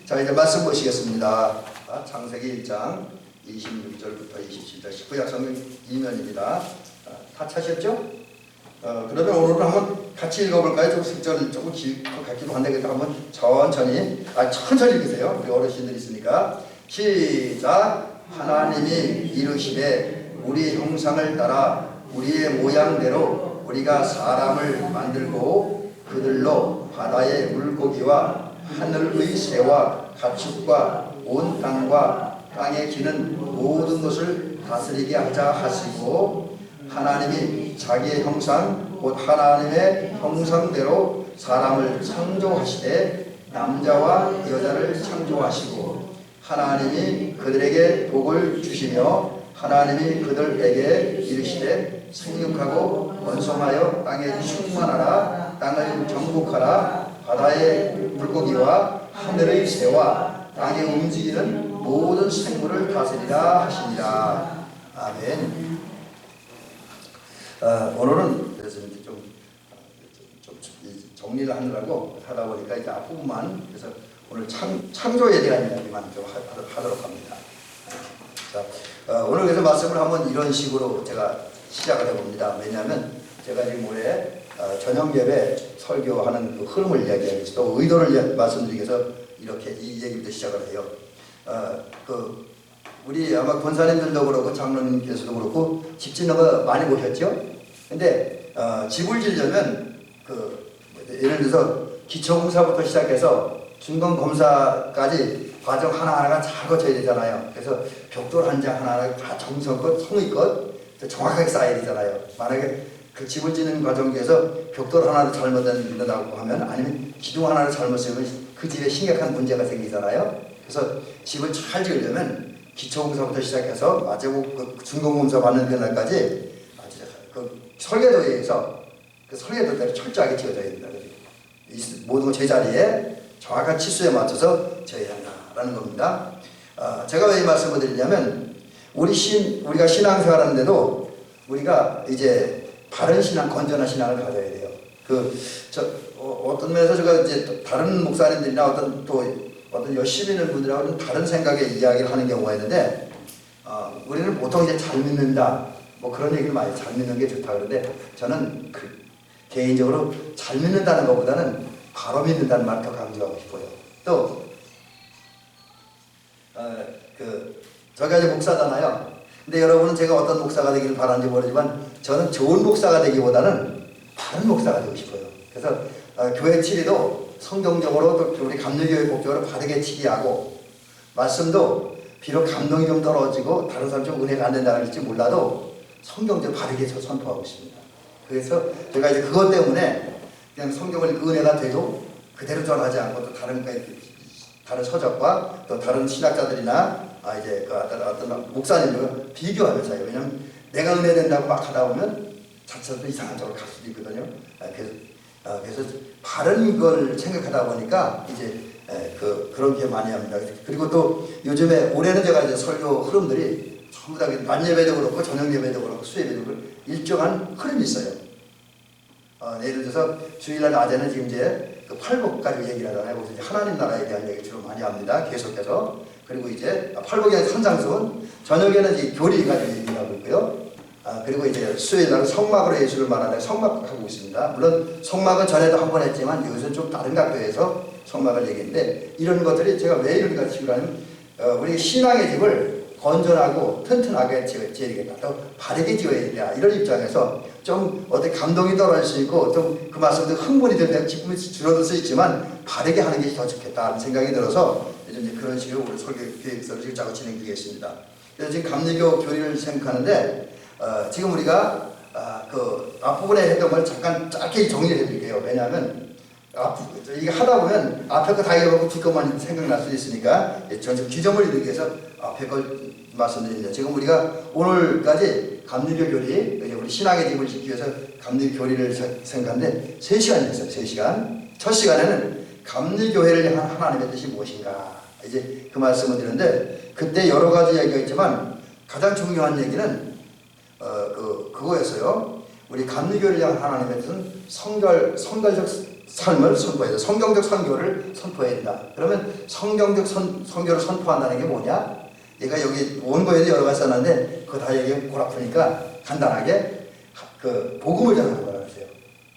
자, 이제 말씀 보시겠습니다. 창세기 1장 26절부터 27절 19약 성경 2면입니다. 다 찾으셨죠? 그러면 오늘은 한번 같이 읽어볼까요? 좀 색절이 조금 길 것 같기도 한데 한번 천천히 읽으세요. 우리 어르신들이 있으니까. 시작. 하나님이 이르시되 우리 형상을 따라 우리의 모양대로 우리가 사람을 만들고 그들로 바다의 물고기와 하늘의 새와 가축과 온 땅과 땅에 기는 모든 것을 다스리게 하자 하시고, 하나님이 자기의 형상 곧 하나님의 형상대로 사람을 창조하시되 남자와 여자를 창조하시고, 하나님이 그들에게 복을 주시며 하나님이 그들에게 이르시되 생육하고 번성하여 땅에 충만하라. 땅을 정복하라. 바다의 물고기와 하늘의 새와 땅에 움직이는 모든 생물을 다스리라 하시니라. 아멘. 오늘은 그래서 이제 좀 정리를 하느라고 하다 보니까 이제 앞부분만, 그래서 오늘 창조에 대한 이야기만 좀 하도록 합니다. 자, 오늘 그래서 말씀을 한번 이런 식으로 제가 시작을 해봅니다. 왜냐하면 제가 지금 올해 저녁 예배 설교하는 그 흐름을 이야기하기 위해서, 또 의도를 말씀드리기 위해서 이렇게 이 얘기부터 시작을 해요. 우리 아마 권사님들도 그렇고 장로님께서도 그렇고 집 짓는 거 많이 보셨죠? 근데 집을 지으려면 예를 들어서 기초공사부터 시작해서 중간검사까지 과정 하나하나가 잘 거쳐야 되잖아요. 그래서 벽돌 한 장 하나하나 다 정성껏 성의껏 정확하게 쌓아야 되잖아요. 만약에 그 집을 짓는 과정 중에서 벽돌 하나를 잘못 넣는다고 하면, 아니면 기둥 하나를 잘못 쓰면 그 집에 심각한 문제가 생기잖아요. 그래서 집을 잘 지으려면 기초공사부터 시작해서 마지막 그 중간공사 받는 그날까지 그 설계도에 의해서 그 설계도대로 철저하게 지어져야 된다. 모든 제자리에 정확한 치수에 맞춰서 지어야 한다라는 겁니다. 제가 왜 이 말씀을 드리냐면, 우리가 신앙생활하는데도 우리가 이제 바른 신앙, 건전한 신앙을 가져야 돼요. 어떤 면에서 제가 이제 다른 목사님들이나 어떤 열심히 있는 분들하고는 다른 생각의 이야기를 하는 경우가 있는데, 우리는 보통 이제 잘 믿는다, 뭐 그런 얘기를 많이, 잘 믿는 게 좋다 그러는데, 저는 개인적으로 잘 믿는다는 것보다는 바로 믿는다는 말 더 강조하고 싶어요. 또 저희가 이제 목사잖아요. 근데 여러분은 제가 어떤 목사가 되기를 바라는지 모르지만, 저는 좋은 목사가 되기보다는 바른 목사가 되고 싶어요. 그래서 교회 치리도 성경적으로, 또 우리 감리교회 법적으로 바르게 치리하고, 말씀도 비록 감동이 좀 떨어지고 다른 사람 좀 은혜가 안 된다고 할지 몰라도 성경적으로 바르게 선포하고 있습니다. 그래서 제가 이제 그것 때문에 그냥 성경을 은혜가 돼도 그대로 전하지 않고, 또 다른 서적과 또 다른 신학자들이나 이제 어떤 목사님들과 비교하면서 해요. 왜냐하면 내가 은혜 된다고 막 하다 보면 자체도 이상한 쪽으로 갈 수도 있거든요. 그래서 바른 걸 생각하다 보니까 이제 그런 게 많이 합니다. 그리고 또 요즘에 올해는 제가 이제 설교 흐름들이 전부 다 낮 예배도 그렇고 저녁 예배도 그렇고 수예배도 그렇고 일정한 흐름이 있어요. 예를 들어서 주일날 낮에는 지금 이제 그 팔복까지 얘기를 하잖아요. 그래서 이제 하나님 나라에 대한 얘기 주로 많이 합니다. 계속해서. 그리고 이제 팔복의 산상수훈, 저녁에는 이제 교리 가지고 얘기를 하고 있고요. 그리고 이제 수요일날은 성막으로 예수를 말하는 성막하고 있습니다. 물론 성막은 전에도 한 번 했지만 이것은 좀 다른 각도에서 성막을 얘기했는데, 이런 것들이 제가 왜 이런 것 지으라면, 우리 신앙의 집을 건전하고 튼튼하게 지어야 되겠다, 또 바르게 지어야 되겠다, 이런 입장에서 좀 어떻게 감동이 떨어질 수 있고, 좀 그 말씀도 흥분이 될 때 기쁨이 줄어들 수 있지만 바르게 하는 게 더 좋겠다 하는 생각이 들어서 요즘 이제 그런 식으로 우리 설교 계획서를 지금 짜고 진행 중에 있습니다. 그래서 지금 감리교 교리를 생각하는데, 지금 우리가 그 앞부분에 했던 걸 잠깐 짧게 정리를 해드릴게요. 왜냐하면 이게 하다 보면 앞에 거 다 읽어보고 뒷것만 생각날 수 있으니까 저는 규정을 이루기 위해서 앞에 걸 말씀드립니다. 지금 우리가 오늘까지 감리교 교리, 우리 신앙의 집을 짓기 위해서 감리교 교리를 생각하는데 3시간이 있어요. 3시간. 첫 시간에는 감리교회를 향한 하나님의 뜻이 무엇인가, 이제 그 말씀을 드렸는데, 그때 여러 가지 얘기가 있지만 가장 중요한 얘기는 그거였어요. 우리 감리교회를 향한 하나님의 뜻은 성결적 삶을 선포해야 돼. 성경적 선교를 선포해야 된다. 그러면 성경적 선교를 선포한다는 게 뭐냐? 얘가 여기 원고에도 여러 가지 써놨는데 그거 다 얘기 골아프니까 간단하게 그 복음을 전하는 거라고 했어요.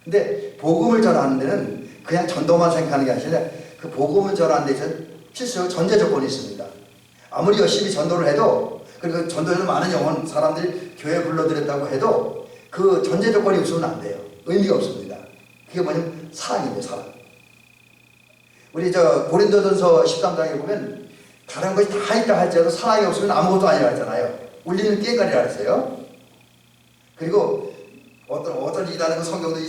근데 복음을 전하는 데는 그냥 전도만 생각하는 게 아니라 그 복음을 전하는 데서 필수 전제 조건이 있습니다. 아무리 열심히 전도를 해도 그리고 전도에서 많은 영혼 사람들이 교회에 불러들였다고 해도 그 전제 조건이 없으면 안 돼요. 의미가 없습니다. 그게 뭐냐면 사랑입니다. 사랑. 우리 고린도전서 13장에 보면 다른 것이 다 있다 할지라도 사랑이 없으면 아무것도 아니라 했잖아요. 울리는 깨가리라 했어요. 그리고 어떤 이단은 성경도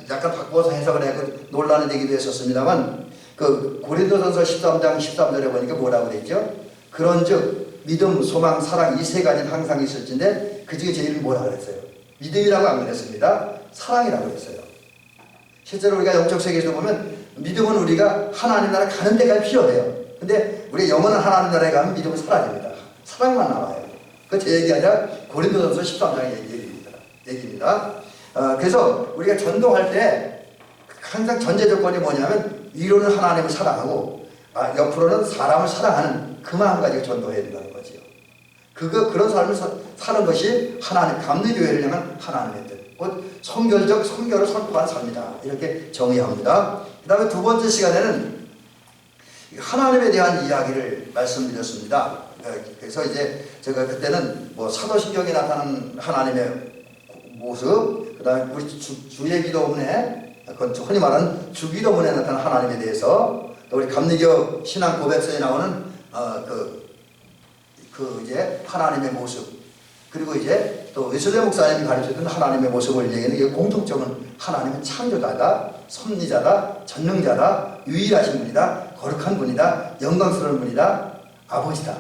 약간 바꿔서 해석을 해서 논란이 되기도 했었습니다만 그 고린도전서 13장 13절에 보니까 뭐라고 되죠? 그런즉 믿음, 소망, 사랑 이 세 가지는 항상 있을진데 그 중에 제일 뭐라고 그랬어요? 믿음이라고 안 그랬습니다. 사랑이라고 그랬어요. 실제로 우리가 영적 세계에서 보면 믿음은 우리가 하나님 나라 가는 데까지 필요해요. 근데 우리가 영원한 하나님 나라에 가면 믿음은 사라집니다. 사랑만 남아요. 그 제 얘기 아니라 고린도전서 13장의 얘기입니다. 그래서 우리가 전도할 때 항상 전제 조건이 뭐냐면 위로는 하나님을 사랑하고 옆으로는 사람을 사랑하는 그 마음 가지고 전도해야 된다는 거지요. 그런 삶을 사는 것이 하나님 감리교회를 향한 하나님의 뜻, 곧 성결적 성결을 선포하는 삶이다. 이렇게 정의합니다. 그 다음에 두 번째 시간에는 하나님에 대한 이야기를 말씀드렸습니다. 그래서 이제 제가 그때는 뭐 사도신경에 나타나는 하나님의 모습, 그 다음에 우리 주의 기도문에, 그건 흔히 말하는 주기도문에 나타나는 하나님에 대해서, 또 우리 감리교 신앙 고백서에 나오는 이제 하나님의 모습, 그리고 이제 또 웨슬레 목사님이 가르쳐준 하나님의 모습을 얘기하는 공통점은 하나님은 창조자다, 섭리자다, 전능자다, 유일하신 분이다, 거룩한 분이다, 영광스러운 분이다, 아버지다.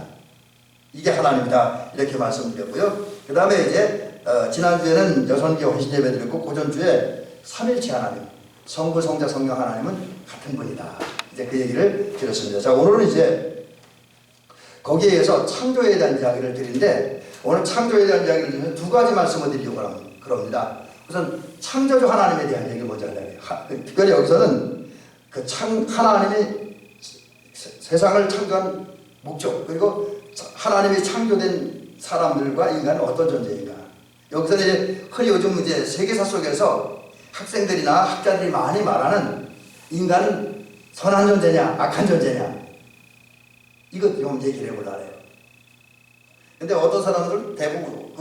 이게 하나님이다. 이렇게 말씀드렸고요. 그 다음에 이제 지난주에는 여선기 헌신 예배 드렸고 고전주에 삼일체 하나님, 성부, 성자, 성령 하나님은 같은 분이다. 이제 그 얘기를 드렸습니다. 자, 오늘은 이제 거기에 의해서 창조에 대한 이야기를 드리는데 오늘 창조에 대한 이야기를 드리면 두 가지 말씀을 드리려고 그럽니다. 우선 창조주 하나님에 대한 얘기를 먼저 하려고 해요. 특별히 여기서는 하나님이 세상을 창조한 목적, 그리고 하나님이 창조된 사람들과 인간은 어떤 존재인가. 여기서는 이제 흔히 요즘 이제 세계사 속에서 학생들이나 학자들이 많이 말하는 인간은 선한 존재냐, 악한 존재냐. 이것 좀 얘기를 해보려고 해요. 근데 어떤 사람들 대부분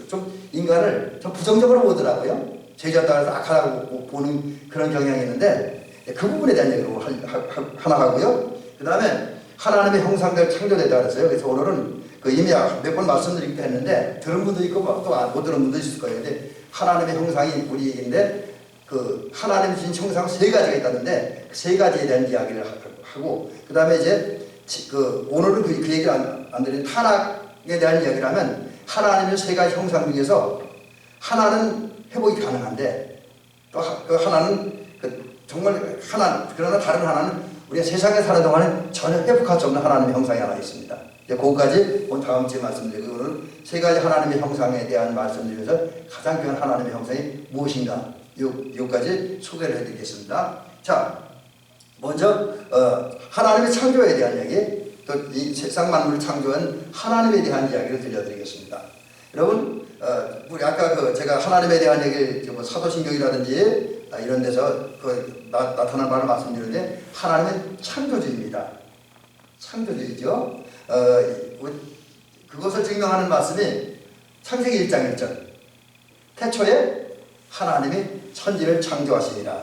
좀 인간을 좀 부정적으로 보더라고요. 죄졌다 해서 악하다고 보는 그런 경향이 있는데 그 부분에 대한 얘기를 하나 하고요. 그 다음에 하나님의 형상대로 창조됐다 그랬어요. 그래서 오늘은 이미 몇 번 말씀드리기도 했는데 들은 분도 있고 또 못 들은 분도 있을 거예요. 근데 하나님의 형상이 우리 얘기인데 하나님 주신 형상 세 가지가 있다는데 그 세 가지에 대한 이야기를 하고 그 다음에 이제 오늘은 그 얘기를 안 드린 타락에 대한 이야기를 하면 하나님의 세 가지 형상 중에서 하나는 회복이 가능한데 또 하나는 정말 그러나 다른 하나는 우리가 세상에 사는 동안은 전혀 회복할 수 없는 하나님의 형상이 하나 있습니다. 그거까지 오늘 다음 주에 말씀드리고 오늘 세 가지 하나님의 형상에 대한 말씀드리면서 가장 귀한 하나님의 형상이 무엇인가 요까지 소개를 해드리겠습니다. 자, 먼저 하나님의 창조에 대한 이야기, 또 이 세상 만물을 창조한 하나님에 대한 이야기를 들려드리겠습니다. 여러분, 우리 아까 제가 하나님에 대한 얘기를 사도신경이라든지 이런 데서 나타난 바를 말씀드렸는데 하나님은 창조주입니다. 창조주이죠. 그것을 증명하는 말씀이 창세기 1장 1절. 태초에 하나님이 천지를 창조하시니라.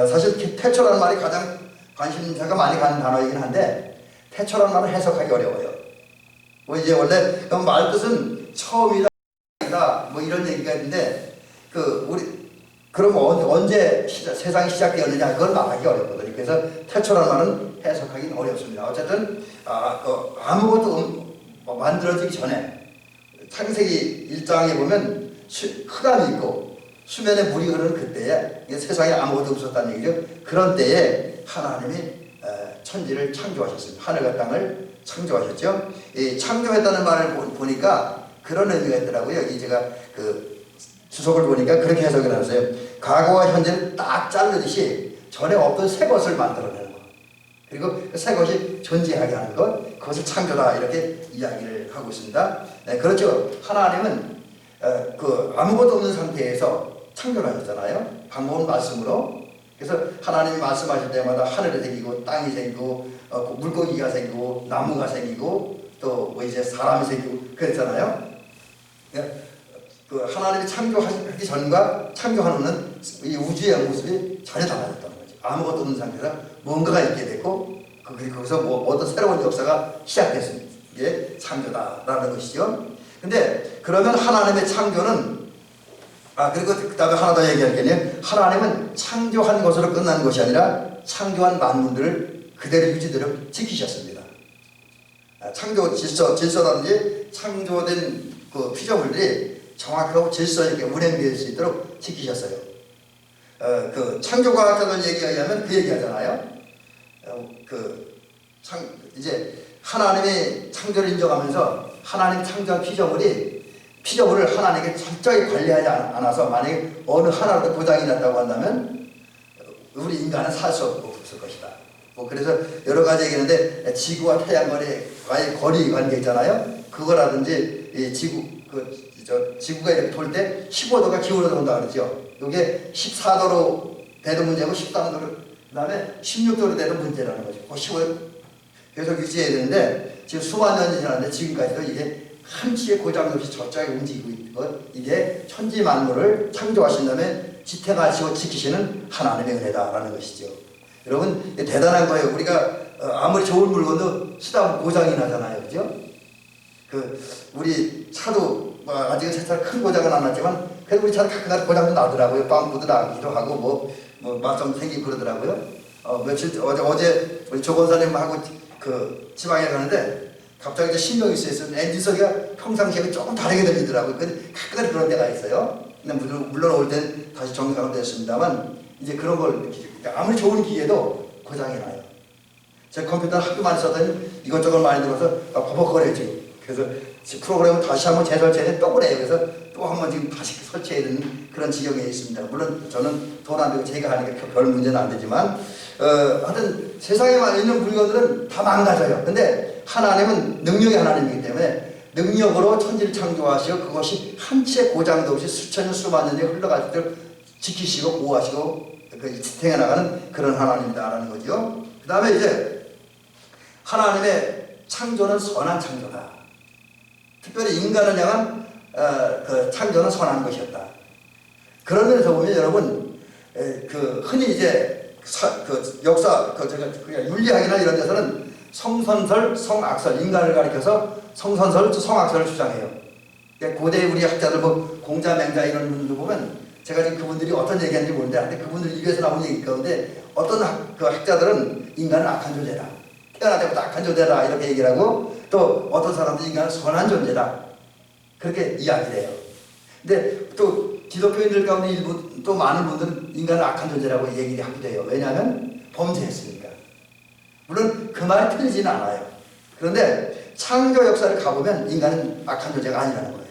사실 태초라는 말이 가장 관심사가 많이 가는 단어이긴 한데 태초라는 말은 해석하기 어려워요. 이제 원래 말 뜻은 처음이다 뭐 이런 얘기가 있는데 그럼 언제 세상이 시작되었느냐 그걸 말하기 어렵거든요. 그래서 태초라는 말은 해석하기는 어렵습니다. 어쨌든 아무것도 만들어지기 전에 창세기 1장에 보면 흑암이 있고 수면에 물이 흐르는 그때에 세상에 아무것도 없었다는 얘기죠. 그런 때에 하나님이 천지를 창조하셨습니다. 하늘과 땅을 창조하셨죠. 이 창조했다는 말을 보니까 그런 의미가 있더라고요. 여기 제가 주석을 보니까 그렇게 해석을 하셨어요. 과거와 현재를 딱 자르듯이 전에 없던 새 것을 만들어내는 것. 그리고 그 새 것이 존재하게 하는 것, 그것을 창조다 이렇게 이야기를 하고 있습니다. 네, 그렇죠. 하나님은 아무것도 없는 상태에서 창조를 하셨잖아요. 방법은 말씀으로. 그래서 하나님이 말씀하실 때마다 하늘이 생기고 땅이 생기고 물고기가 생기고 나무가 생기고 또 뭐 이제 사람이 생기고 그랬잖아요. 그 하나님이 창조하기 전과 창조한 후는 이 우주의 모습이 전혀 달라졌다는 거죠. 아무것도 없는 상태에서 뭔가가 있게 됐고 거기서 뭐 어떤 새로운 역사가 시작됐습니다. 이게 창조다라는 것이죠. 근데 그러면 하나님의 창조는 그리고 그 다음에 하나 더 얘기할 게는 하나님은 창조한 것으로 끝나는 것이 아니라 창조한 만물들을 그대로 유지대로 지키셨습니다. 창조 질서라든지 창조된 그 피조물들이 정확하고 질서 있게 운행될 수 있도록 지키셨어요. 그 창조과학자들 얘기에 의하면 그 얘기하잖아요. 이제 하나님의 창조를 인정하면서 하나님 창조한 피조물을 하나님께 철저히 관리하지 않아서 만약에 어느 하나라도 고장이 났다고 한다면 우리 인간은 살 수 없을 것이다. 그래서 여러 가지 얘기하는데 지구와 태양과의 거리 관계 있잖아요. 그거라든지 이 지구가 이렇게 돌 때 15도가 기울어서 온다 그러죠. 이게 14도로 돼도 문제고 13도로 그 다음에 16도로 돼도 문제라는 거죠. 계속 유지해야 되는데 지금 수만 년이 지났는데 지금까지도 이게 한치의 고장도 없이 철저하게 움직이고 있고 이게 천지 만물을 창조하신 다음에 지탱하시고 지키시는 하나님의 은혜다라는 것이죠. 여러분 대단한 거예요. 우리가 아무리 좋은 물건도 쓰다 보면 고장이 나잖아요. 그죠? 우리 차도 아직은 제 차 큰 고장은 안 났지만 그래도 우리 차는 가끔 고장도 나더라고요. 빵꾸도 나기도 하고 말썽 생기고 그러더라고요. 어제 우리 조 권사님하고 그 지방에 가는데 갑자기 이제 신경이 쓰여서 엔진 소리가 평상시에 조금 다르게 들리더라고요. 가끔 그런 데가 있어요. 근데 물론 올 땐 다시 정리가 됐습니다만 이제 그런 걸 느끼죠. 아무리 좋은 기계도 고장이 나요. 제 컴퓨터를 하도 많이 썼더니 이것저것 많이 들어서 버벅거려지고 그래서 프로그램을 다시 한번 재설치해서 또 그래요. 그래서 또 한번 지금 다시 설치해야 되는 그런 지경에 있습니다. 물론 저는 돈 안 들고 제가 하니까 별 문제는 안 되지만 하여튼 세상에 있는 물건들은 다 망가져요. 근데 하나님은 능력의 하나님이기 때문에 능력으로 천지를 창조하시고 그것이 한치의 고장도 없이 수천 년 수만 년이 흘러갈 때 지키시고 보호하시고 지탱해 나가는 그런 하나님이다라는 거죠. 그 다음에 이제 하나님의 창조는 선한 창조다. 특별히 인간을 향한 그 창조는 선한 것이었다. 그런 면에서 보면 여러분 흔히 이제 역사 윤리학이나 이런 데서는 성선설, 성악설 인간을 가리켜서 성선설, 성악설을 주장해요. 고대 우리 학자들 공자, 맹자 이런 분들 보면 제가 지금 그분들이 어떤 얘기하는지 모르는데 그분들 입에서 나온 얘기 가운데 어떤 학자들은 인간은 악한 존재다. 태어날 때부터 악한 존재다 이렇게 얘기를 하고 또 어떤 사람들은 인간은 선한 존재다. 그렇게 이야기를 해요. 근데 또 기독교인들 가운데 일부 또 많은 분들은 인간은 악한 존재라고 얘기를 하기도 해요. 왜냐하면 범죄했으니까. 물론 그 말이 틀리지는 않아요. 그런데 창조 역사를 가보면 인간은 악한 존재가 아니라는 거예요.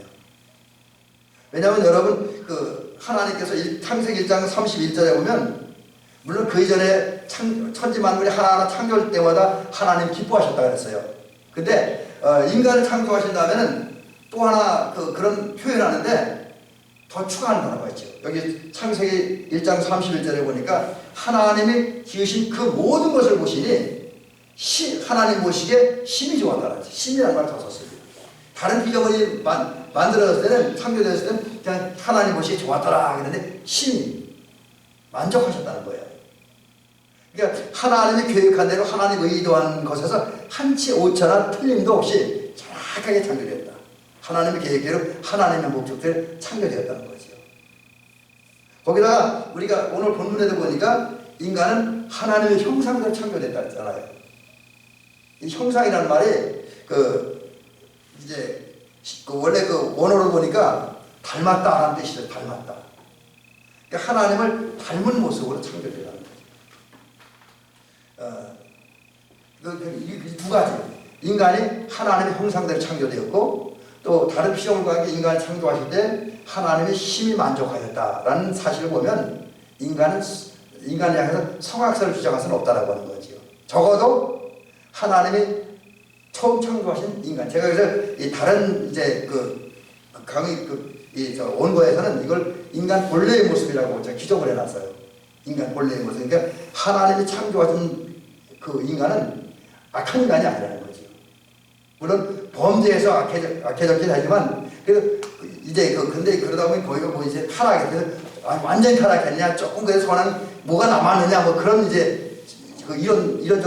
왜냐하면 여러분 하나님께서 창세기 1장 31절에 보면 물론 그 이전에 천지 만물이 하나하나 창조할 때마다 하나님 기뻐하셨다 그랬어요. 근데 인간을 창조하신 다음에는 또 하나 그런 표현하는데 더 추가하는 단어가 있죠. 여기 창세기 1장 31절에 보니까 하나님이 지으신 그 모든 것을 보시니 하나님 보시기에 심히 좋았다는 거죠. 심이라는 말을 더 썼어요. 다른 피조물이 만들어졌을 때는 창조되었을 때는 그냥 하나님 보시기에 좋았더라 그랬는데 심히 만족하셨다는 거예요. 그러니까 하나님이 계획한 대로 하나님 의도한 것에서 한치 오차나 틀림도 없이 정확하게 창조되었다. 하나님의 계획대로 하나님의 목적대로 창조되었다는 거죠. 거기다가 우리가 오늘 본문에도 보니까 인간은 하나님의 형상대로 창조됐다 했잖아요. 이 형상이라는 말이 이제 원래 원어로 보니까 닮았다라는 뜻이죠. 닮았다. 그러니까 하나님을 닮은 모습으로 창조되었다는 거죠. 이 두 가지. 인간이 하나님의 형상대로 창조되었고 또 다른 피조물과 함께 인간을 창조하실 때 하나님이 심히 만족하였다라는 사실을 보면 인간은 인간을 향해서 성악설을 주장할 수는 없다라고 하는 거지요. 적어도 하나님이 처음 창조하신 인간. 제가 그래서 이 다른 이제 강의 원고에서는 이걸 인간 본래의 모습이라고 제가 기록을 해놨어요. 인간 본래의 모습. 그러니까 하나님이 창조하신 그 인간은 악한 인간이 아니라는 거죠. 물론 범죄에서 악해졌긴 하지만 그래도 이제 근데 그러다 보니 거기가 뭐 이제 타락해서 완전히 타락했냐 조금 그래서 선한 뭐가 남았느냐 뭐 그런 이제 이런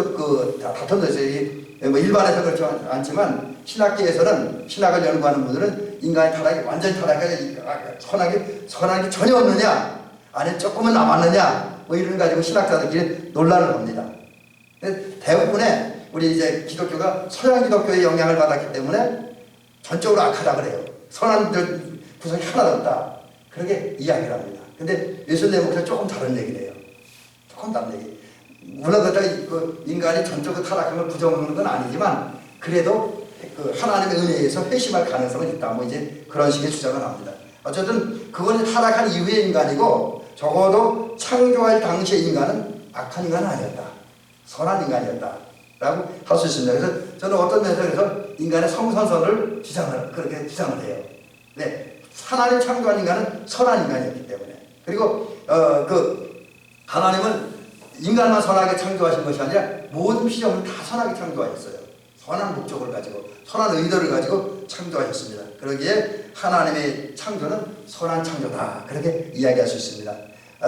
다툼도 있어요. 뭐 일반에서 그렇지 않지만 신학계에서는 신학을 연구하는 분들은 인간의 타락이 완전히 타락해서 선한 게 전혀 없느냐 안에 조금은 남았느냐 뭐 이런 가지고 신학자들끼리 논란을 합니다. 대부분의 우리 이제 기독교가 서양 기독교의 영향을 받았기 때문에 전적으로 악하다 그래요. 선한 구석이 하나도 없다. 그렇게 이야기를 합니다. 근데 예수님 목사는 조금 다른 얘기래요. 조금 다른 얘기. 물론 그 인간이 전적으로 타락함을 부정하는 건 아니지만 그래도 그 하나님의 은혜에서 회심할 가능성은 있다. 뭐 이제 그런 식의 주장을 합니다. 어쨌든 그건 타락한 이후의 인간이고 적어도 창조할 당시의 인간은 악한 인간은 아니었다. 선한 인간이었다. 라고 할 수 있습니다. 그래서 저는 어떤 면에서 그래서 인간의 성선설을 그렇게 주장을 해요. 네. 하나님 창조한 인간은 선한 인간이었기 때문에. 그리고, 하나님은 인간만 선하게 창조하신 것이 아니라 모든 피조물을 다 선하게 창조하셨어요. 선한 목적을 가지고, 선한 의도를 가지고 창조하셨습니다. 그러기에 하나님의 창조는 선한 창조다. 그렇게 이야기할 수 있습니다.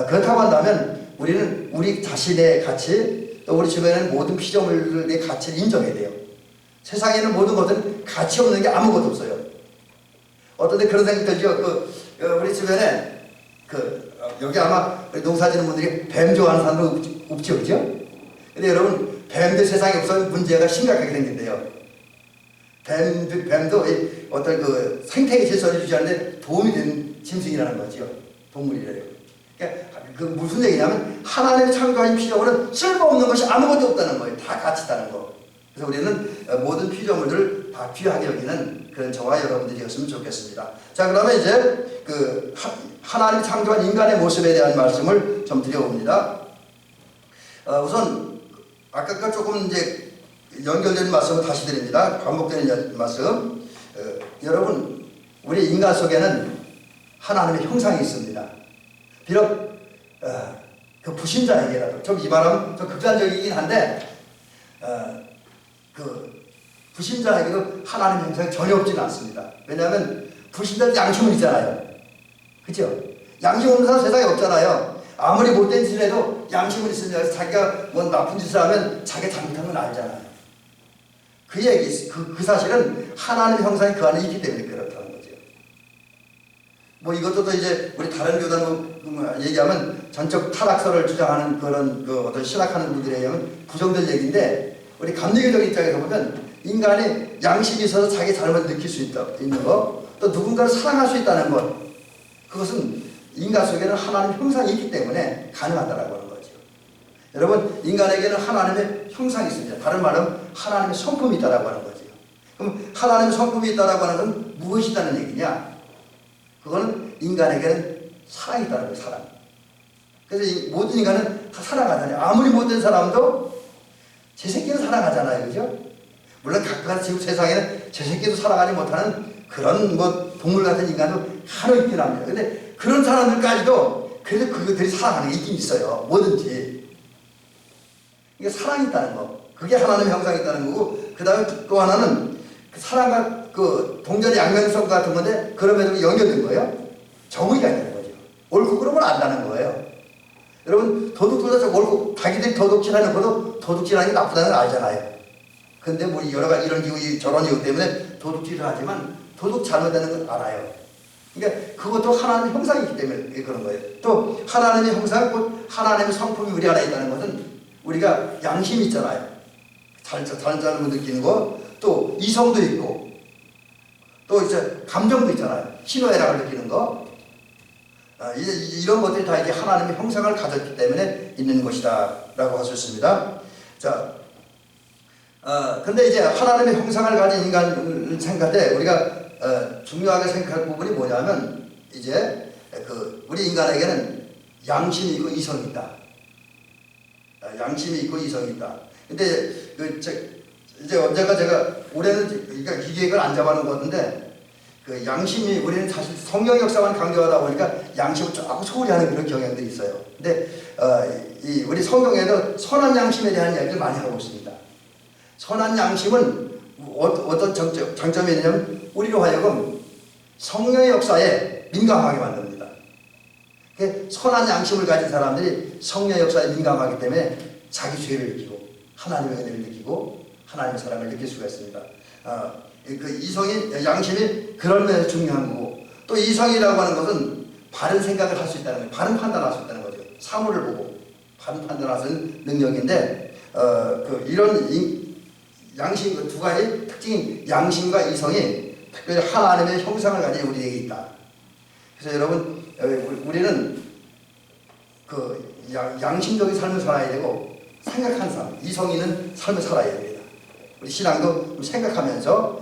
그렇다고 한다면 우리는 우리 자신의 가치, 또 우리 주변에 있는 모든 피조물의 가치를 인정해야 돼요. 세상에 있는 모든 것은 가치 없는 게 아무것도 없어요. 어떤 데 그런 생각이 들죠. 우리 주변에 여기 아마 농사 짓는 분들이 뱀 좋아하는 사람도 없죠, 그죠? 근데 여러분, 뱀도 세상에 없으면 문제가 심각하게 생긴대요. 뱀도 어떤 생태계 질서를 유지하는데 도움이 되는 짐승이라는 거죠. 동물이래요. 그러니까 무슨 얘기냐면 하나님의 창조하신 피조물은 쓸모없는 것이 아무것도 없다는 거예요. 다 가치 있다는 거. 그래서 우리는 모든 피조물들을 다 귀하게 여기는 그런 저와 여러분들이었으면 좋겠습니다. 자, 그러면 이제 하나님 창조한 인간의 모습에 대한 말씀을 좀 드려봅니다. 우선 아까 조금 이제 연결되는 말씀을 다시 드립니다. 반복되는 말씀. 여러분, 우리 인간 속에는 하나님의 형상이 있습니다. 비록 그 불신자에게라도 좀 이 말은 좀 극단적이긴 한데 불신자에게도 하나님의 형상이 전혀 없지는 않습니다. 왜냐하면 불신자는 양심은 있잖아요. 그렇죠? 양심 없는 사람 세상에 없잖아요. 아무리 못된 짓을 해도 양심은 있습니다. 자기가 뭐 나쁜 짓을 하면 자기가 잘못한 건 알잖아요. 그 얘기, 그 사실은 하나님의 형상이 그 안에 있기 때문에 그렇다는 거죠. 뭐 이것도 이제 우리 다른 교단 얘기하면 전적 타락설을 주장하는 그런 어떤 신학하는 분들에 의하면 부정될 얘기인데 우리 감리교적 입장에서 보면 인간이 양심이 있어서 자기 잘못을 느낄 수 있는 것, 또 누군가를 사랑할 수 있다는 것, 그것은 인간 속에는 하나님의 형상이 있기 때문에 가능하다라고 하는 거죠. 여러분, 인간에게는 하나님의 형상이 있습니다. 다른 말은 하나님의 성품이 있다라고 하는 거죠. 그럼 하나님의 성품이 있다라고 하는 건 무엇이라는 얘기냐? 그거는 인간에게는 사랑이 있다는 거예요. 사랑. 그래서 모든 인간은 다 사랑하잖아요. 아무리 못된 사람도 제 새끼는 사랑하잖아요. 그죠? 물론 각각 지금 세상에는 제 새끼도 사랑하지 못하는 그런 뭐 동물 같은 인간도 간혹 있긴 합니다. 근데 그런 사람들까지도 그래도 그들이 사랑하는 게 있긴 있어요. 뭐든지. 이게 사랑이 있다는 거. 그게 하나님의 형상이 있다는 거고, 그 다음에 또 하나는 그 사랑과 동전의 양면성 같은 건데, 그럼에도 연결된 거예요. 정의가 있다는 거죠. 옳고 그름을 안다는 거예요. 여러분, 도둑들도 옳고, 자기들이 도둑질하는 것도 도둑질하는 게 나쁘다는 걸 알잖아요. 근데 뭐 여러 가지 이런 이유, 저런 이유 때문에 도둑질을 하지만 도둑 잘못되는 걸 알아요. 그러니까 그것도 하나님의 형상이기 때문에 그런 거예요. 또 하나님의 형상, 곧 하나님의 성품이 우리 안에 있다는 것은 우리가 양심이 있잖아요. 잘잘못 느끼는 거, 또 이성도 있고, 또 이제 감정도 있잖아요. 희노애락을 느끼는 거. 이런 것들이 다 이제 하나님의 형상을 가졌기 때문에 있는 것이다라고 할 수 있습니다. 자, 근데 이제 하나님의 형상을 가진 인간을 생각할 때 우리가 중요하게 생각할 부분이 뭐냐면 이제 우리 인간에게는 양심이 있고 이성이 있다. 양심이 있고 이성이 있다. 근데 이제 언젠가 제가 올해는 그러니까 기계획을 안 잡아놓은 것 같은데 그 양심이 우리는 사실 성경 역사만 강조하다 보니까 양심을 조금 소홀히 하는 그런 경향들이 있어요. 근데 우리 성경에도 선한 양심에 대한 이야기를 많이 하고 있습니다. 선한 양심은 어떤 장점이 있냐면 우리로 하여금 성령의 역사에 민감하게 만듭니다. 선한 양심을 가진 사람들이 성령의 역사에 민감하기 때문에 자기 죄를 느끼고 하나님의 은혜를 느끼고 하나님의 사랑을 느낄 수가 있습니다. 그 이성이 양심이 그런 면에서 중요한 거고, 또 이성이라고 하는 것은 바른 생각을 할 수 있다는 거예요. 바른 판단할 수 있다는 거죠. 사물을 보고 바른 판단할 수 있는 능력인데 이런 양심 두 가지 특징인 양심과 이성이 특별히 하나님의 형상을 가진 우리에게 있다. 그래서 여러분 우리는 그 양심적인 삶을 살아야 되고 생각하는 삶, 이성 있는 삶을 살아야 됩니다. 우리 신앙도 생각하면서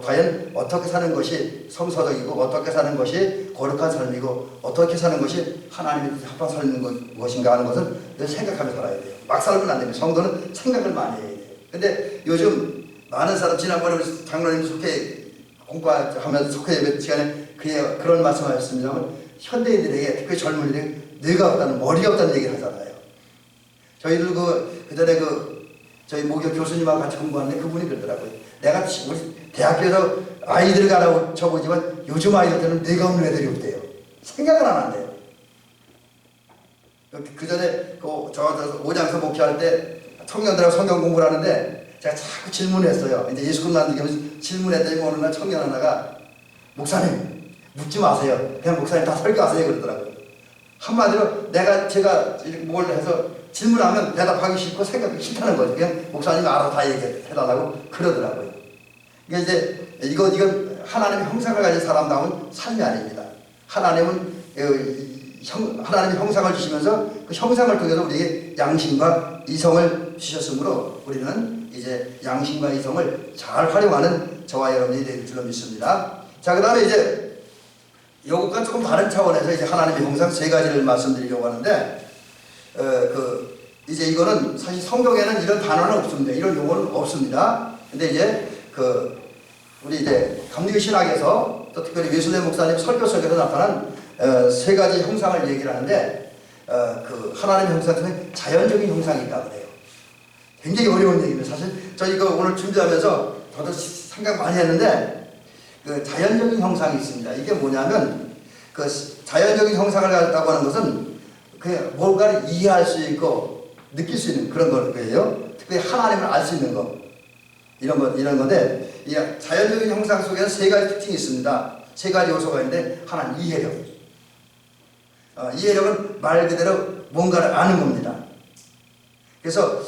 과연 어떻게 사는 것이 성서적이고 어떻게 사는 것이 거룩한 삶이고 어떻게 사는 것이 하나님의 합한 삶인 것인가 하는 것을 늘 생각하며 살아야 돼요. 막 살면 안 됩니다. 성도는 생각을 많이 해야 돼요. 근데 요즘 많은 사람, 지난번에 우리 장로님 속회 공부하면서 속회 예배 시간에 그런 말씀하셨습니다만 현대인들에게 특히 젊은이들에게 뇌가 없다는, 머리가 없다는 얘기를 하잖아요. 저희들 그 전에 저희 목욕 교수님하고 같이 공부하는데 그분이 그러더라고요. 내가 우리 대학교에서 아이들 가르쳐 보지만 요즘 아이들은 뇌가 없는 애들이 없대요. 생각을 안 한대요. 그 전에 저 오장서 목회할 때 청년들하고 성경 공부를 하는데 제가 자꾸 질문했어요. 이제 예수님 만들기 질문했더니 어느 날 청년 하나가 목사님 묻지 마세요. 그냥 목사님 다 설교하세요 그러더라고요. 한마디로 제가 뭘 해서 질문하면 대답하기 싫고 생각하기 싫다는 거죠. 그냥 목사님이 알아서 다 얘기해달라고 그러더라고요. 이제 이건 하나님의 형상을 가진 사람다운 삶이 아닙니다. 하나님은 하나님의 형상을 주시면서 그 형상을 통해서 우리에게 양심과 이성을 주셨으므로 우리는 이제 양심과 이성을 잘 활용하는 저와 여러분이 될 줄로 믿습니다. 자, 그 다음에 이제 이것과 조금 다른 차원에서 이제 하나님의 형상 세 가지를 말씀드리려고 하는데, 이제 이거는 사실 성경에는 이런 단어는 없습니다. 이런 용어는 없습니다. 근데 이제 우리 이제 감리교 신학에서 또 특별히 외술대 목사님 설교 속에서 나타난 세 가지 형상을 얘기를 하는데, 하나님의 형상 중에 자연적인 형상이 있다고 해요. 굉장히 어려운 얘기입니다. 사실 저 이거 오늘 준비하면서 저도 생각 많이 했는데, 자연적인 형상이 있습니다. 이게 뭐냐면 자연적인 형상을 가졌다고 하는 것은 그냥 뭔가를 이해할 수 있고 느낄 수 있는 그런 거예요. 특별히 하나님을 알 수 있는 거, 이런 건데, 이 자연적인 형상 속에는 세 가지 특징이 있습니다. 세 가지 요소가 있는데, 하나는 이해력. 이해력은 말 그대로 뭔가를 아는 겁니다. 그래서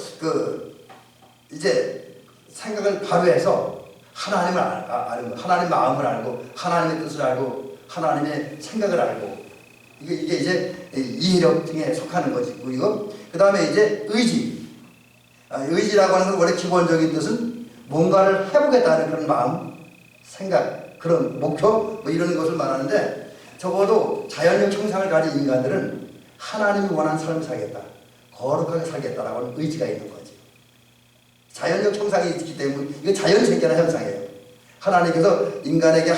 이제 생각을 바로 해서 하나님을 아는 거, 하나님 마음을 알고 하나님의 뜻을 알고 하나님의 생각을 알고, 이게 이제 이해력 등에 속하는 거지. 그리고 그 다음에 이제 의지. 의지라고 하는 건 원래 기본적인 뜻은 뭔가를 해보겠다는 그런 마음, 생각, 그런 목표 이런 것을 말하는데, 적어도 자연적 형상을 가진 인간들은 하나님이 원하는 삶을 살겠다, 거룩하게 살겠다라고 하는 의지가 있는 거지. 자연적 형상이 있기 때문에 이게 자연이 생겨난 형상이에요. 하나님께서 인간에게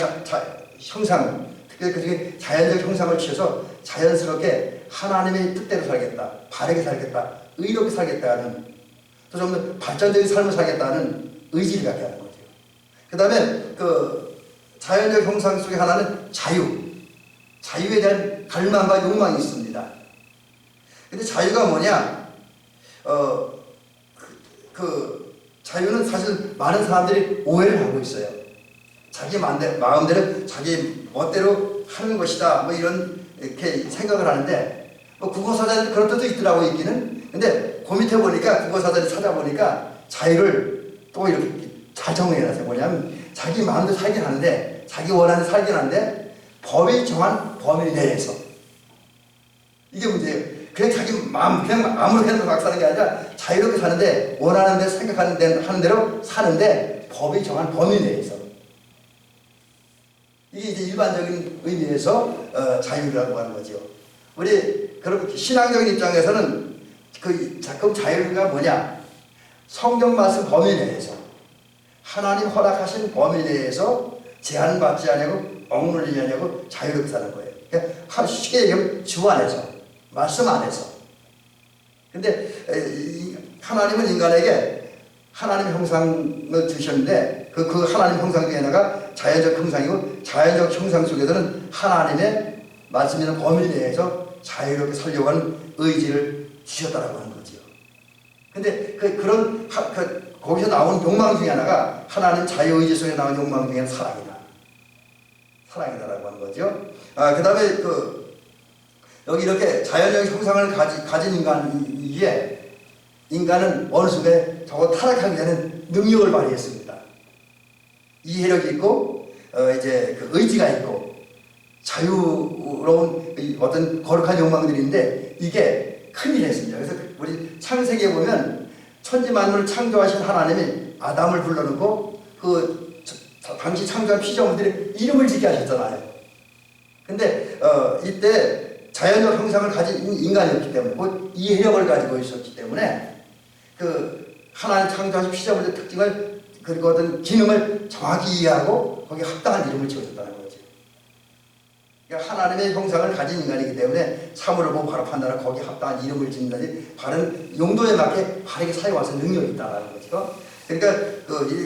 형상, 특히 그중에 자연적 형상을 주셔서 자연스럽게 하나님의 뜻대로 살겠다, 바르게 살겠다, 의롭게 살겠다는, 또 좀 더 발전적인 삶을 살겠다는 의지를 갖게 하는 거죠. 그 다음에 자연적 형상 속에 하나는 자유에 대한 갈망과 욕망이 있습니다. 근데 자유가 뭐냐? 자유는 사실 많은 사람들이 오해를 하고 있어요. 자기 마음대로 자기 멋대로 하는 것이다, 뭐 이렇게 생각을 하는데, 국어사전에 그런 뜻도 있더라고, 있기는. 근데 고민해 보니까, 국어사전에 찾아보니까 자유를 또 이렇게 잘 정해놨어요. 뭐냐면 자기 마음대로 살긴 하는데, 자기 원하는 대로 살긴 하는데 법이 정한 범위 내에서. 이게 문제예요. 그냥 자기 마음, 그냥 아무렇게나 막 사는 게 아니라 자유롭게 사는데, 원하는 대로 생각하는 대로 하는 대로 사는데 법이 정한 범위 내에서. 이게 이제 일반적인 의미에서 자유라고 하는 거죠. 우리 그렇게 신앙적인 입장에서는 그럼 자유가 뭐냐? 성경 말씀 범위 내에서 하나님 허락하신 범위 내에서 제한받지 않냐고 억눌리지 않냐고 자유롭게 사는 거예요. 그러니까 쉽게 얘기하면 주 안에서, 말씀 안에서. 근데 하나님은 인간에게 하나님 형상을 주셨는데 그 하나님 형상 중에 하나가 자연적 형상이고, 자연적 형상 속에서는 하나님의 말씀이나 범위 내에서 자유롭게 살려고 하는 의지를 주셨다라고 하는 거죠. 근데 거기서 나온 욕망 중에 하나가, 하나님 자유의지 속에 나온 욕망 중에 사랑이다. 사랑이다라고 하는 거죠. 그 다음에 여기 이렇게 자연적 형상을 가진 인간이기에, 인간은 어느 순간에 저거 타락하기 전에 능력을 발휘했습니다. 이해력이 있고, 이제 의지가 있고, 자유로운 어떤 거룩한 욕망들이 있는데, 이게 큰일 했습니다. 그래서 우리 창세기에 보면 천지 만물을 창조하신 하나님이 아담을 불러놓고 당시 창조한 피조물들의 이름을 짓게 하셨잖아요. 근데 이때 자연적 형상을 가진 인간이었기 때문에, 곧 이해력을 가지고 있었기 때문에 하나님 창조하신 피조물의 특징을, 그리고 어떤 기능을 정확히 이해하고 거기에 합당한 이름을 지어줬다는 거죠. 그러니까 하나님의 형상을 가진 인간이기 때문에 사물을 보고 바로 판단하고 거기에 합당한 이름을 짓는다든지 바른 용도에 맞게 바르게 사용할 수 있는 능력이 있다는 거죠. 그러니까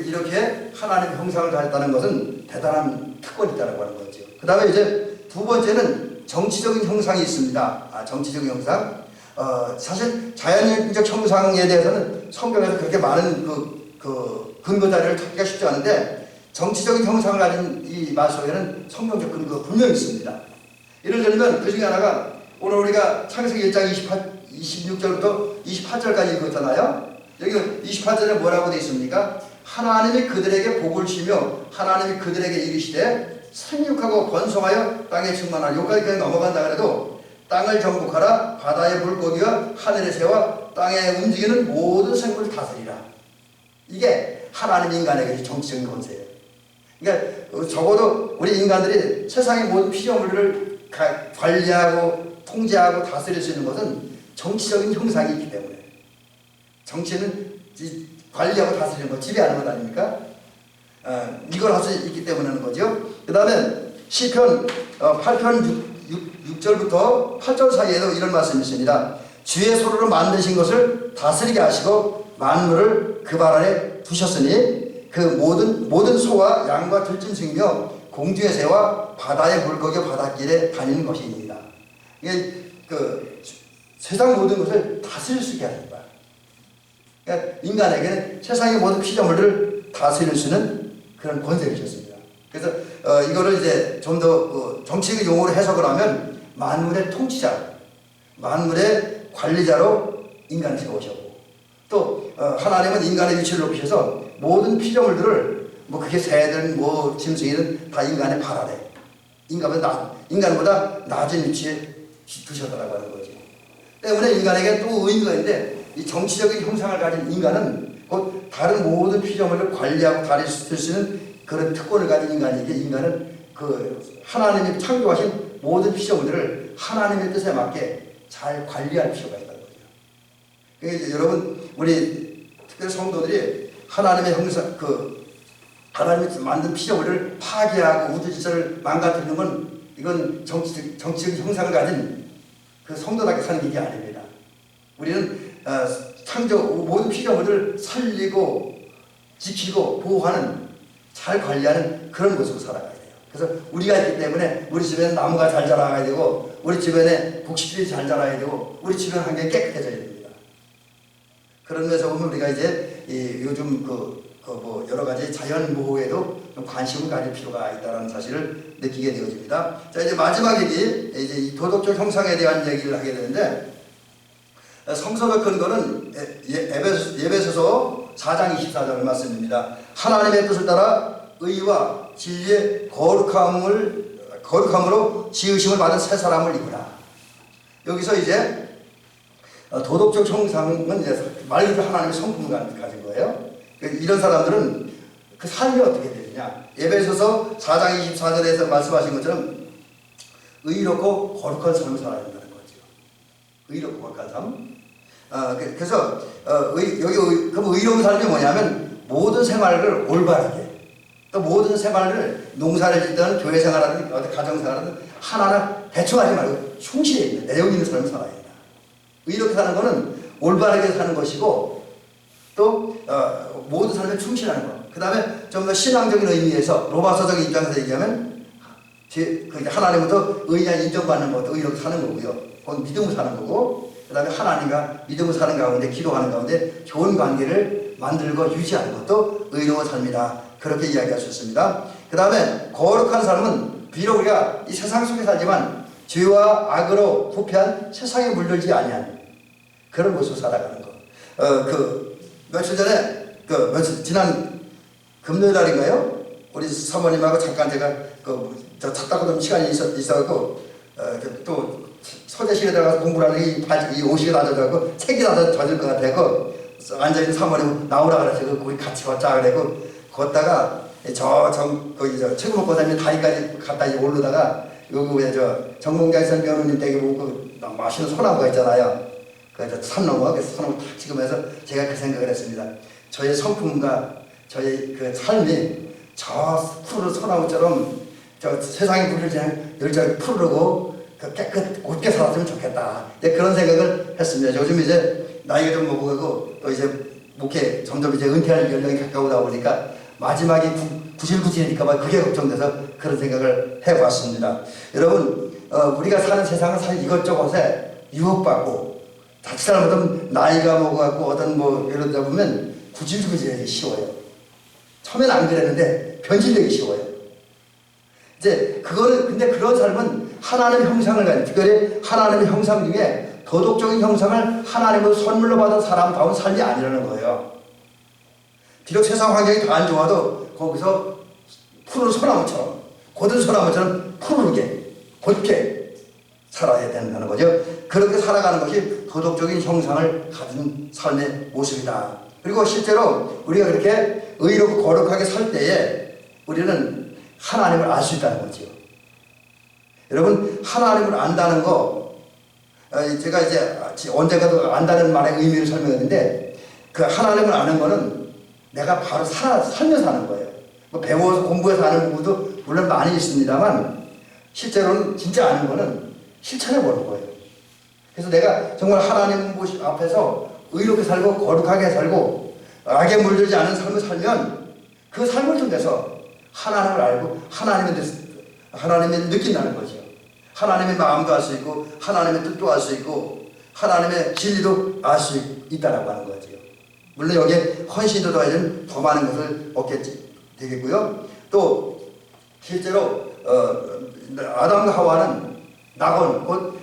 이렇게 하나님의 형상을 가졌다는 것은 대단한 특권이 있다고 하는 거죠. 그 다음에 이제 두 번째는 정치적인 형상이 있습니다. 정치적인 형상. 사실 자연적 형상에 대해서는 성경에서 그렇게 많은 근거 자료를 찾기가 쉽지 않은데, 정치적인 형상을 가진 이 말 속에는 성경적 근거가 분명히 있습니다. 예를 들면 그 중에 하나가 오늘 우리가 창세기 1장 26절부터 28절까지 읽었잖아요. 여기 28절에 뭐라고 되어 있습니까? 하나님이 그들에게 복을 주시며 하나님이 그들에게 이르시되 생육하고 번성하여 땅에 충만하라. 여기까지 그냥 넘어간다 그래도 땅을 정복하라. 바다의 물고기와 하늘의 새와 땅에 움직이는 모든 생물을 다스리라. 이게 하나님 인간에게 정치적인 권세예요. 그러니까 적어도 우리 인간들이 세상의 모든 피조물을 관리하고 통제하고 다스릴 수 있는 것은 정치적인 형상이 있기 때문에, 정치는 관리하고 다스리는 것, 지배하는 것 아닙니까? 이걸 할 수 있기 때문에 하는 거죠. 그 다음에 시편 8편 6절부터 8절 사이에도 이런 말씀이 있습니다. 주의 손으로 만드신 것을 다스리게 하시고 만물을 그 발 아래 두셨으니 그 모든 소와 양과 들짐승이며 공중의 새와 바다의 물고기와 바닷길에 다니는 것입니다. 이게 세상 모든 것을 다스릴 수 있게 하는 거야. 그러니까 인간에게는 세상의 모든 피조물들을 다스릴 수 있는 그런 권세를 주셨습니다. 그래서 이거를 이제 좀 더 정치적 용어로 해석을 하면 만물의 통치자, 만물의 관리자로 인간을 세우셨고, 또 하나님은 인간의 위치를 높이셔서 모든 피조물들을 그게 새든 짐승이든 다 인간의 발 아래, 인간보다 낮은 위치에 두셨다고 하는 거죠. 때문에 인간에게 또 의미가 있는데, 이 정치적인 형상을 가진 인간은 곧 다른 모든 피조물을 관리하고 다스릴 수 있는 그런 특권을 가진 인간이기에, 인간은 하나님이 창조하신 모든 피조물들을 하나님의 뜻에 맞게 잘 관리할 필요가 있다는 거죠. 그러니까 여러분, 우리 특별히 성도들이 하나님의 형상, 하나님이 만든 피조물을 파괴하고 우주 질서를 망가뜨리는 건, 이건 정치적 형상을 가진 성도답게 사는 일이 아닙니다. 우리는 모든 피조물을 살리고 지키고 보호하는, 잘 관리하는 그런 모습으로 살아가야 돼요. 그래서 우리가 있기 때문에 우리 주변에 나무가 잘 자라야 되고, 우리 주변에 곡식들이 잘 자라야 되고, 우리 주변 환경이 깨끗해져야 됩니다. 그런 면에서 보면 우리가 이제 요즘 여러 가지 자연 보호에도 좀 관심을 가질 필요가 있다는 사실을 느끼게 되어집니다. 자, 이제 마지막 얘기, 이제 이 도덕적 형상에 대한 얘기를 하게 되는데, 성서적 근거는 에베소서 4장 24절 말씀입니다. 하나님의 뜻을 따라 의와 진리의 거룩함으로 지으심을 받은 새 사람을 입으라. 여기서 이제 도덕적 형상은 이제 말 그대로 하나님의 성품을 가진 거예요. 이런 사람들은 그 삶이 어떻게 되느냐. 에베소서 4장 24절에서 말씀하신 것처럼 의롭고 거룩한 삶을 살아야 된다는 거죠. 의롭고 거룩한 삶. 그래서 그럼 의로운 삶이 뭐냐면 모든 생활을 올바르게 또 모든 생활을 농사를 짓든 교회 생활하든 어떤 가정 생활하든 하나하나 대충 하지 말고 충실해 있는 내용 있는 삶을 살아야 된다. 의롭게 사는 것은 올바르게 사는 것이고 또 모든 삶에 충실하는 것. 그 다음에 좀 더 신앙적인 의미에서 로마서적인 입장에서 얘기하면 하나님부터 의인이 인정받는 것도 의롭게 사는 거고요. 그건 믿음으로 사는 거고 그 다음에 하나님과 믿음으로 사는 가운데 기도하는 가운데 좋은 관계를 만들고 유지하는 것도 의로운 삶이다. 그렇게 이야기할 수 있습니다. 그 다음에 거룩한 삶은 비록 우리가 이 세상 속에 살지만 죄와 악으로 부패한 세상에 물들지 아니한 그런 모습을 살아가는 것. 며칠 전에 지난 금요일 날인가요? 우리 사모님하고 잠깐 제가 차 타고 좀 시간이 있어갖고 또 서재실에 들어가서 공부를 하는 이 옷이 다 젖어갖고 책이 다 젖을 것 같아서 앉아있는 사모님 나오라 그래서 거기 같이 걷자 그래고 걷다가 거기 최고 목사님 다리까지 갔다 오르다가 여기 정봉장선 변호님 댁에 보고 맛있는 소나무가 있잖아요. 그래서 산 넘어 소나무 탁 찍으면서 제가 그 생각을 했습니다. 저의 성품과 저의 그 삶이 저 푸르른 소나무처럼 저 세상에 물들지 않은 열정이 푸르르고 깨끗 곧게 살았으면 좋겠다. 그런 생각을 했습니다. 요즘 이제 나이가 좀 먹어가고 또 이제 목회 점점 이제 은퇴할 연령이 가까우다 보니까 마지막에 구질구질하니까 그게 걱정돼서 그런 생각을 해봤습니다. 여러분 우리가 사는 세상은 사실 이것저것에 유혹받고 자칫 잘못하면 나이가 먹어갖고 어떤 이러다 보면 구질구질하기 쉬워요. 처음엔 안 그랬는데 변질되기 쉬워요. 이제 근데 그런 삶은 하나님의 형상을 가진 특별히 하나님의 형상 중에 도덕적인 형상을 하나님으로 선물로 받은 사람다운 삶이 아니라는 거예요. 비록 세상 환경이 더 안 좋아도 거기서 푸른 소나무처럼 고든 소나무처럼 푸르게 곧게 살아야 된다는 거죠. 그렇게 살아가는 것이 도덕적인 형상을 가진 삶의 모습이다. 그리고 실제로 우리가 그렇게 의롭고 거룩하게 살 때에 우리는 하나님을 알 수 있다는 거죠. 여러분 하나님을 안다는 거 제가 이제 언젠가도 안다는 말의 의미를 설명했는데 그 하나님을 아는 거는 내가 바로 살면서 하는 거예요. 배워서 공부해서 아는 부분도 물론 많이 있습니다만 실제로는 진짜 아는 거는 실천해 보는 거예요. 그래서 내가 정말 하나님 앞에서 의롭게 살고 거룩하게 살고 악에 물들지 않은 삶을 살면 그 삶을 통해서 하나님을 알고 하나님을 느낀다는 거죠. 하나님의 마음도 알 수 있고 하나님의 뜻도 알 수 있고 하나님의 진리도 알 수 있다라고 하는 거죠. 물론 여기에 헌신도 더 많은 것을 얻게 되겠고요. 또 실제로 아담과 하와는 낙원 곧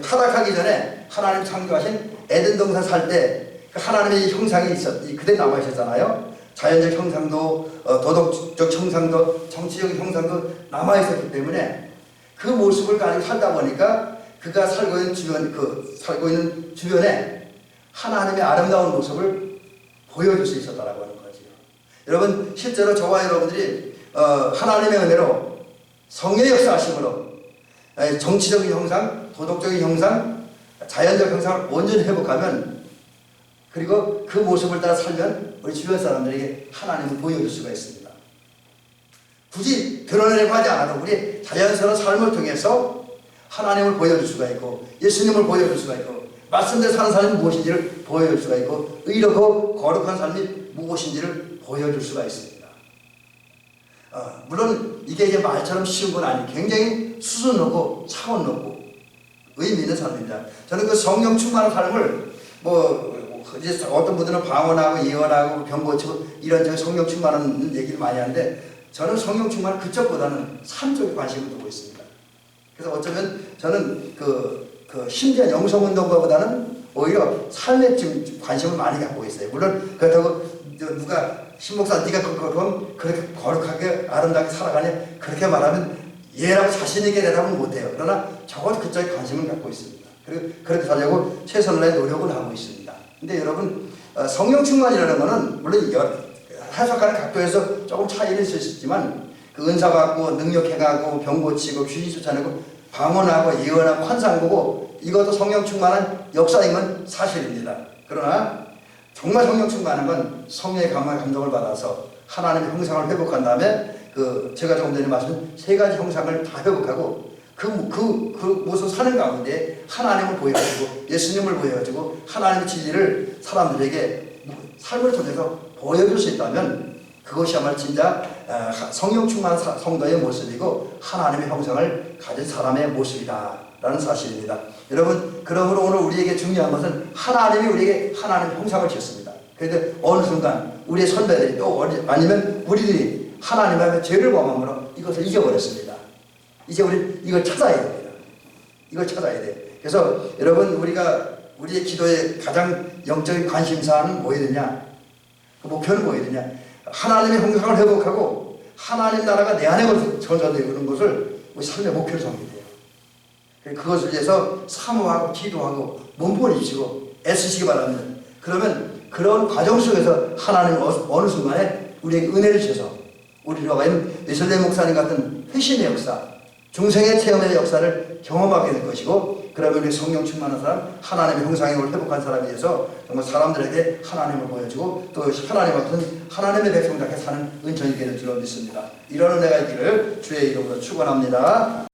타락하기 전에 하나님 창조하신 에덴 동산 살 때 하나님의 형상이 그대로 남아 있었잖아요. 자연적 형상도 도덕적 형상도 정치적 형상도 남아 있었기 때문에 그 모습을 가지고 살다 보니까 그가 살고 있는 주변에 하나님의 아름다운 모습을 보여줄 수 있었다라고 하는 거죠. 여러분 실제로 저와 여러분들이 하나님의 은혜로 성령의 역사하심으로 정치적인 형상, 도덕적인 형상, 자연적 형상을 온전히 회복하면 그리고 그 모습을 따라 살면 우리 주변 사람들에게 하나님을 보여줄 수가 있습니다. 굳이 드러내려고 하지 않아도 우리 자연스러운 삶을 통해서 하나님을 보여줄 수가 있고 예수님을 보여줄 수가 있고 말씀대로 사는 삶이 무엇인지를 보여줄 수가 있고 의롭고 거룩한 삶이 무엇인지를 보여줄 수가 있습니다. 물론 이게 이제 말처럼 쉬운 건 아니에요. 굉장히 수준 높고 차원 높고 의미 있는 삶입니다. 저는 그 성령 충만한 삶을 이제 어떤 분들은 방언하고 예언하고 병 고치고 이런 성령 충만한 얘기를 많이 하는데 저는 성령 충만은 그쪽보다는 삶 쪽에 관심을 두고 있습니다. 그래서 어쩌면 저는 심지어 영성운동가보다는 오히려 삶에 지금 관심을 많이 갖고 있어요. 물론 그렇다고 누가 신목사 네가 그럼 그렇게 거룩하게 아름답게 살아가냐 그렇게 말하면 예라고 자신 있게 대답은 못해요. 그러나 적어도 그쪽에 관심을 갖고 있습니다. 그리고 그렇게 살려고 최선을 다해 노력을 하고 있습니다. 근데 여러분 성령 충만이라는 것은 물론 해석하는 각도에서 조금 차이는 있을 수 있지만 그 은사 받고 능력 행하고 병 고치고 귀신 쫓아내고 방언하고 예언하고 환상 보고 이것도 성령 충만한 역사인 건 사실입니다. 그러나 정말 성령 충만한 건 성령의 감동을 받아서 하나님의 형상을 회복한 다음에 제가 조금 전에 말씀드린 세 가지 형상을 다 회복하고 그 모습 사는 가운데 하나님을 보여가지고 예수님을 보여가지고 하나님의 진리를 사람들에게 삶을 통해서 보여줄 수 있다면 그것이야말로 진짜 성령 충만한 성도의 모습이고 하나님의 형상을 가진 사람의 모습이다라는 사실입니다. 여러분, 그러므로 오늘 우리에게 중요한 것은 하나님이 우리에게 하나님의 형상을 지었습니다. 그런데 어느 순간 우리의 선배들이 또 아니면 우리들이 하나님 앞에 죄를 범함으로 이것을 잊어버렸습니다. 이제 우리 이걸 찾아야 됩니다. 이걸 찾아야 돼. 그래서 여러분, 우리의 기도의 가장 영적인 관심사는 뭐여야 되냐? 그 목표는 뭐여야 되냐? 하나님의 형상을 회복하고 하나님 나라가 내 안에 전전되는 것을 우리 삶의 목표로 삼게 돼요. 그것을 위해서 사모하고 기도하고 몸부림치고 애쓰시기 바랍니다. 그러면 그런 과정 속에서 하나님은 어느 순간에 우리에게 은혜를 주셔서 우리가 웨슬레이 목사님 같은 회심의 역사, 중생의 체험의 역사를 경험하게 될 것이고, 그러면 우리 성령 충만한 사람, 하나님의 형상을 회복한 사람에 대해서 정말 사람들에게 하나님을 보여주고 또 하나님 같은 하나님의 백성답게 사는 은총이 되는 줄로 믿습니다. 이런 은혜가 있기를 주의 이름으로 축원합니다.